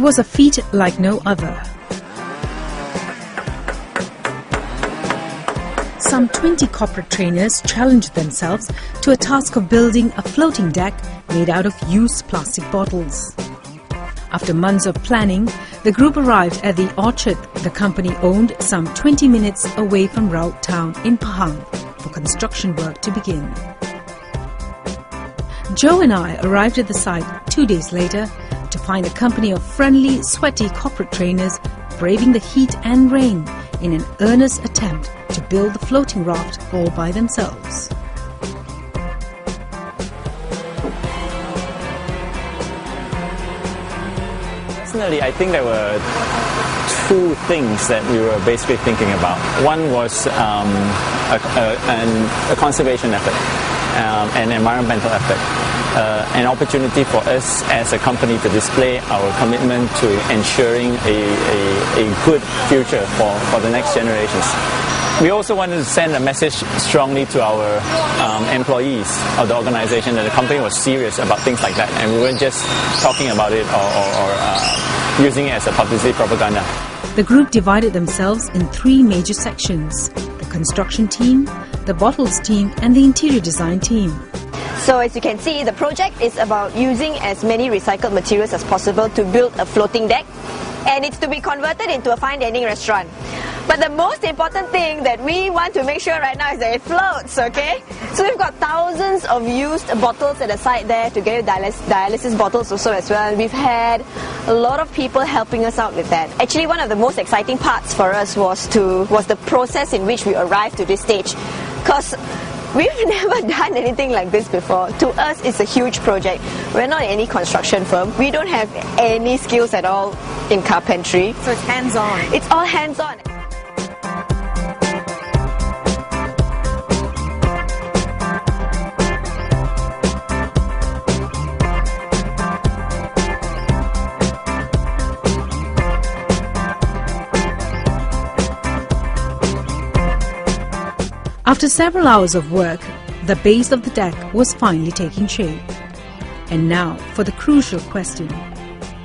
was a feat like no other. Some 20 corporate trainers challenged themselves to a task of building a floating deck made out of used plastic bottles. After months of planning, the group arrived at the orchard the company owned some 20 minutes away from Raut town in Pahang for construction work to begin. Joe and I arrived at the site 2 days later to find a company of friendly, sweaty corporate trainers braving the heat and rain in an earnest attempt to build the floating raft all by themselves. Personally, I think there were two things that we were basically thinking about. One was a conservation effort, an environmental effort, an opportunity for us as a company to display our commitment to ensuring a good future for the next generations. We also wanted to send a message strongly to our employees of the organization that the company was serious about things like that, and we weren't just talking about it or using it as a publicity propaganda. The group divided themselves in 3 major sections: the construction team, the bottles team and the interior design team. So as you can see, the project is about using as many recycled materials as possible to build a floating deck, and it's to be converted into a fine dining restaurant. But the most important thing that we want to make sure right now is that it floats, okay? So we've got thousands of used bottles at the site there to get dialysis bottles also as well. And we've had a lot of people helping us out with that. Actually, one of the most exciting parts for us was the process in which we arrived to this stage. Because we've never done anything like this before. To us, it's a huge project. We're not any construction firm. We don't have any skills at all in carpentry. So it's hands-on. It's all hands-on. After several hours of work, the base of the deck was finally taking shape. And now for the crucial question: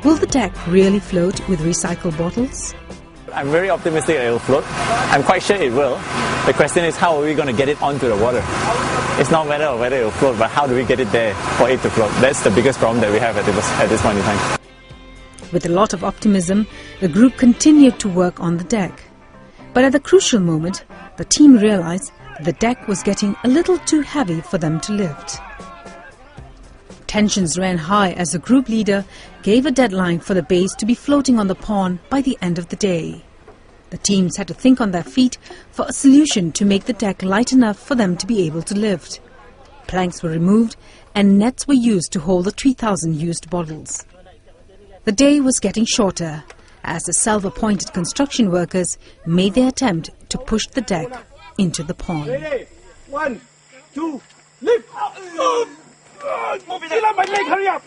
will the deck really float with recycled bottles? I'm very optimistic that it will float. I'm quite sure it will. The question is, how are we going to get it onto the water? It's not matter of whether it will float, but how do we get it there for it to float? That's the biggest problem that we have at this point in time. With a lot of optimism, the group continued to work on the deck. But at the crucial moment, the team realized the deck was getting a little too heavy for them to lift. Tensions ran high as the group leader gave a deadline for the base to be floating on the pond by the end of the day. The teams had to think on their feet for a solution to make the deck light enough for them to be able to lift. Planks were removed and nets were used to hold the 3,000 used bottles. The day was getting shorter as the self-appointed construction workers made their attempt to push the deck into the pond. Ready? 1, 2, lift! Hurry up!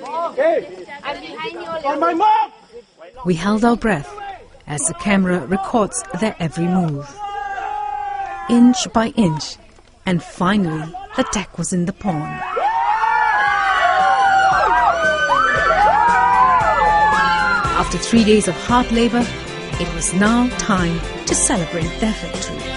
Okay. On my mark! We held our breath as the camera records their every move. Inch by inch, and finally the deck was in the pond. After 3 days of hard labor, it was now time to celebrate their victory.